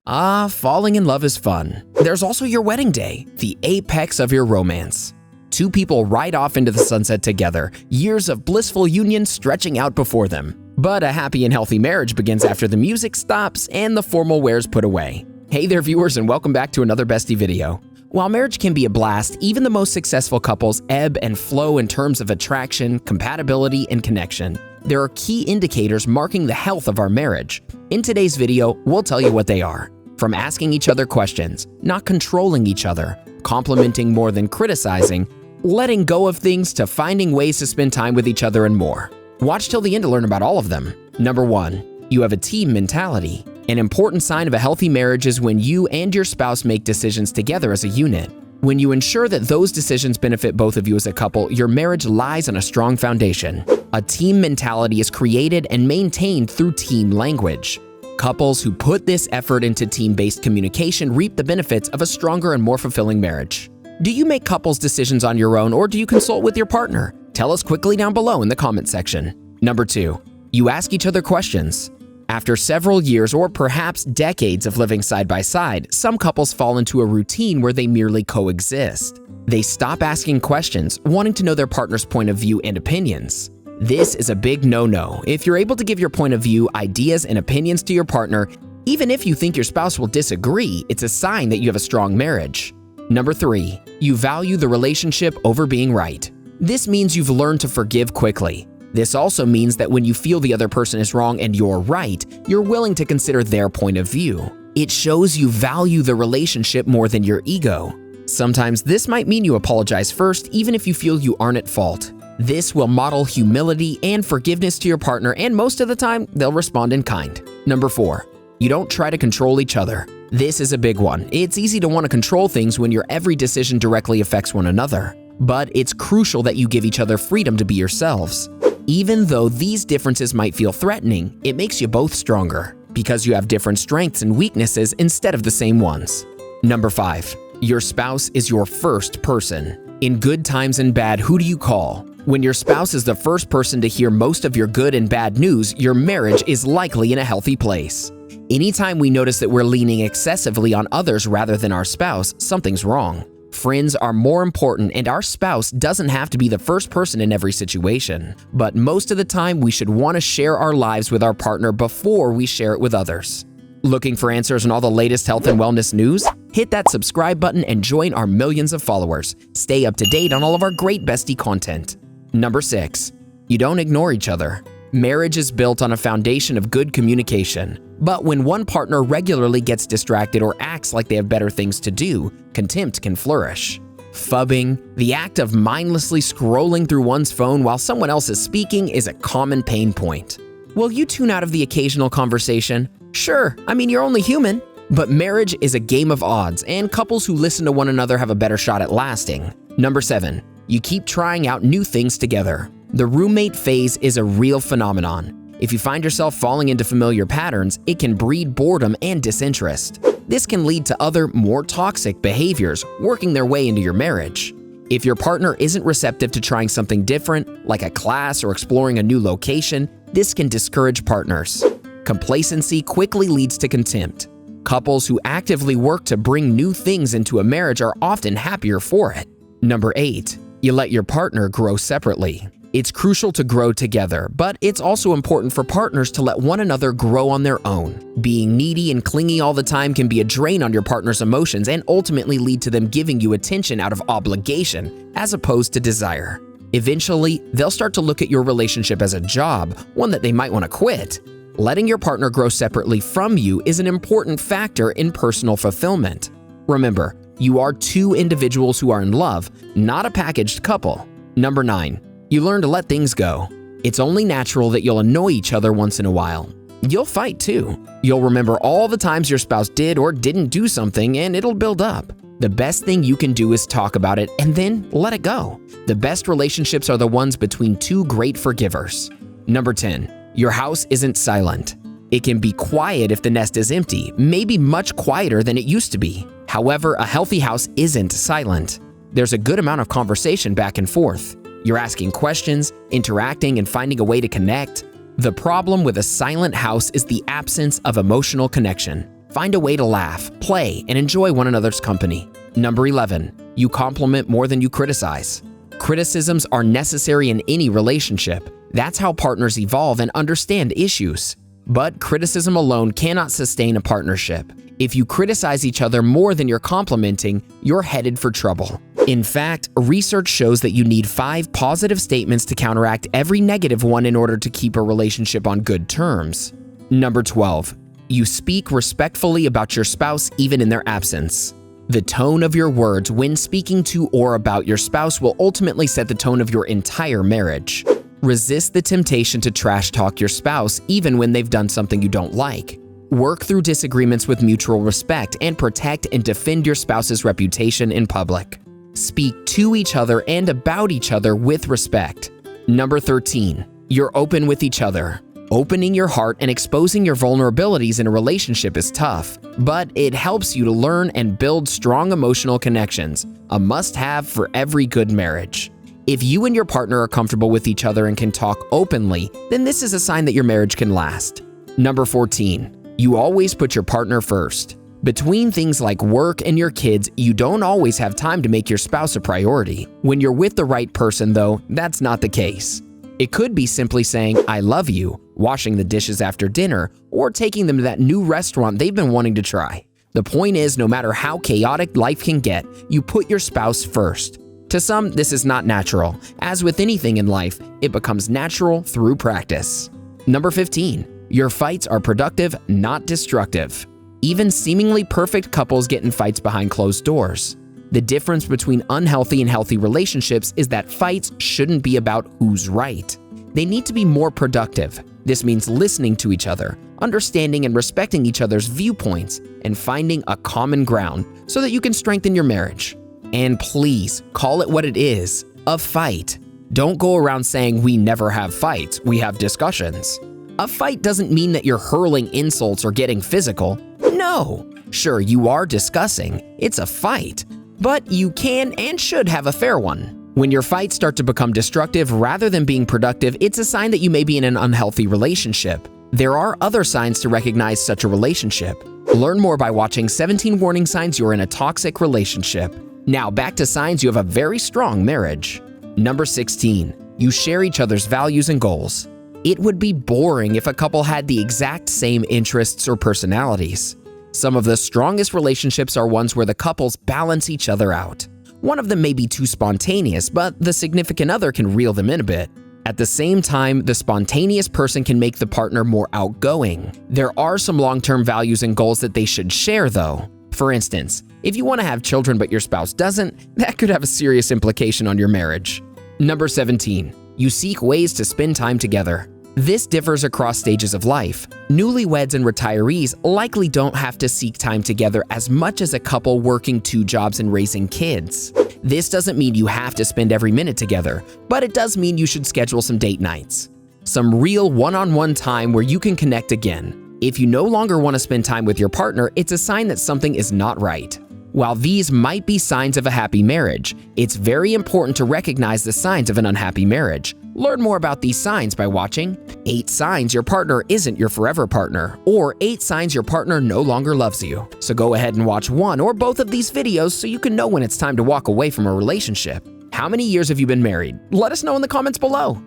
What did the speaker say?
Falling in love is fun. There's also your wedding day, the apex of your romance. Two people ride off into the sunset together, years of blissful union stretching out before them. But a happy and healthy marriage begins after the music stops and the formal wear is put away. Hey there viewers, and welcome back to another Bestie video. While marriage can be a blast, even the most successful couples ebb and flow in terms of attraction, compatibility, and connection. There are key indicators marking the health of our marriage. In today's video, we'll tell you what they are. From asking each other questions, not controlling each other, complimenting more than criticizing, letting go of things to finding ways to spend time with each other and more. Watch till the end to learn about all of them. Number 1, you have a team mentality. An important sign of a healthy marriage is when you and your spouse make decisions together as a unit. When you ensure that those decisions benefit both of you as a couple, your marriage lies on a strong foundation. A team mentality is created and maintained through team language. Couples who put this effort into team-based communication reap the benefits of a stronger and more fulfilling marriage. Do you make couples decisions on your own, or do you consult with your partner? Tell us quickly down below in the comment section. Number 2, you ask each other questions. After several years or perhaps decades of living side by side, some couples fall into a routine where they merely coexist. They stop asking questions, wanting to know their partner's point of view and opinions. This is a big no-no. If you're able to give your point of view, ideas, and opinions to your partner, even if you think your spouse will disagree, it's a sign that you have a strong marriage. Number 3, you value the relationship over being right. This means you've learned to forgive quickly. This also means that when you feel the other person is wrong and you're right, you're willing to consider their point of view. It shows you value the relationship more than your ego. Sometimes this might mean you apologize first, even if you feel you aren't at fault. This will model humility and forgiveness to your partner, and most of the time, they'll respond in kind. Number 4, you don't try to control each other. This is a big one. It's easy to want to control things when your every decision directly affects one another. But it's crucial that you give each other freedom to be yourselves. Even though these differences might feel threatening, it makes you both stronger because you have different strengths and weaknesses instead of the same ones. Number 5, your spouse is your first person. In good times and bad, who do you call? When your spouse is the first person to hear most of your good and bad news, your marriage is likely in a healthy place. Anytime we notice that we're leaning excessively on others rather than our spouse, something's wrong. Friends are more important, and our spouse doesn't have to be the first person in every situation. But most of the time, we should want to share our lives with our partner before we share it with others. Looking for answers on all the latest health and wellness news? Hit that subscribe button and join our millions of followers. Stay up to date on all of our great Bestie content. Number 6, you don't ignore each other. Marriage is built on a foundation of good communication. But when one partner regularly gets distracted or acts like they have better things to do, contempt can flourish. Phubbing, the act of mindlessly scrolling through one's phone while someone else is speaking, is a common pain point. Will you tune out of the occasional conversation? Sure, you're only human. But marriage is a game of odds, and couples who listen to one another have a better shot at lasting. Number 7, you keep trying out new things together. The roommate phase is a real phenomenon. If you find yourself falling into familiar patterns, it can breed boredom and disinterest. This can lead to other, more toxic behaviors working their way into your marriage. If your partner isn't receptive to trying something different, like a class or exploring a new location, this can discourage partners. Complacency quickly leads to contempt. Couples who actively work to bring new things into a marriage are often happier for it. Number 8, you let your partner grow separately. It's crucial to grow together, but it's also important for partners to let one another grow on their own. Being needy and clingy all the time can be a drain on your partner's emotions and ultimately lead to them giving you attention out of obligation as opposed to desire. Eventually, they'll start to look at your relationship as a job, one that they might want to quit. Letting your partner grow separately from you is an important factor in personal fulfillment. Remember, you are two individuals who are in love, not a packaged couple. Number 9, you learn to let things go. It's only natural that you'll annoy each other once in a while. You'll fight too. You'll remember all the times your spouse did or didn't do something, and it'll build up. The best thing you can do is talk about it and then let it go. The best relationships are the ones between two great forgivers. Number 10, your house isn't silent. It can be quiet if the nest is empty, maybe much quieter than it used to be. However, a healthy house isn't silent. There's a good amount of conversation back and forth. You're asking questions, interacting, and finding a way to connect. The problem with a silent house is the absence of emotional connection. Find a way to laugh, play, and enjoy one another's company. Number 11, you compliment more than you criticize. Criticisms are necessary in any relationship. That's how partners evolve and understand issues. But criticism alone cannot sustain a partnership. If you criticize each other more than you're complimenting, you're headed for trouble. In fact, research shows that you need 5 positive statements to counteract every negative one in order to keep a relationship on good terms. Number 12, you speak respectfully about your spouse even in their absence. The tone of your words when speaking to or about your spouse will ultimately set the tone of your entire marriage. Resist the temptation to trash talk your spouse even when they've done something you don't like. Work through disagreements with mutual respect and protect and defend your spouse's reputation in public. Speak to each other and about each other with respect. Number 13, you're open with each other. Opening your heart and exposing your vulnerabilities in a relationship is tough, but it helps you to learn and build strong emotional connections, a must-have for every good marriage. If you and your partner are comfortable with each other and can talk openly, then this is a sign that your marriage can last. Number 14, you always put your partner first. Between things like work and your kids, you don't always have time to make your spouse a priority. When you're with the right person, though, that's not the case. It could be simply saying, "I love you," washing the dishes after dinner, or taking them to that new restaurant they've been wanting to try. The point is, no matter how chaotic life can get, you put your spouse first. To some, this is not natural. As with anything in life, it becomes natural through practice. Number 15, your fights are productive, not destructive. Even seemingly perfect couples get in fights behind closed doors. The difference between unhealthy and healthy relationships is that fights shouldn't be about who's right. They need to be more productive. This means listening to each other, understanding and respecting each other's viewpoints, and finding a common ground so that you can strengthen your marriage. And please, call it what it is, a fight. Don't go around saying we never have fights, we have discussions. A fight doesn't mean that you're hurling insults or getting physical. No. Sure, you are discussing. It's a fight. But you can and should have a fair one. When your fights start to become destructive rather than being productive, it's a sign that you may be in an unhealthy relationship. There are other signs to recognize such a relationship. Learn more by watching 17 warning signs you're in a toxic relationship. Now back to signs you have a very strong marriage. Number 16, you share each other's values and goals. It would be boring if a couple had the exact same interests or personalities. Some of the strongest relationships are ones where the couples balance each other out. One of them may be too spontaneous, but the significant other can reel them in a bit. At the same time, the spontaneous person can make the partner more outgoing. There are some long-term values and goals that they should share, though. For instance, if you want to have children but your spouse doesn't, that could have a serious implication on your marriage. Number 17, you seek ways to spend time together. This differs across stages of life. Newlyweds and retirees likely don't have to seek time together as much as a couple working 2 jobs and raising kids. This doesn't mean you have to spend every minute together, but it does mean you should schedule some date nights. Some real one-on-one time where you can connect again. If you no longer want to spend time with your partner, it's a sign that something is not right. While these might be signs of a happy marriage, it's very important to recognize the signs of an unhappy marriage. Learn more about these signs by watching 8 Signs Your Partner Isn't Your Forever Partner or 8 Signs Your Partner No Longer Loves You. So go ahead and watch one or both of these videos so you can know when it's time to walk away from a relationship. How many years have you been married? Let us know in the comments below.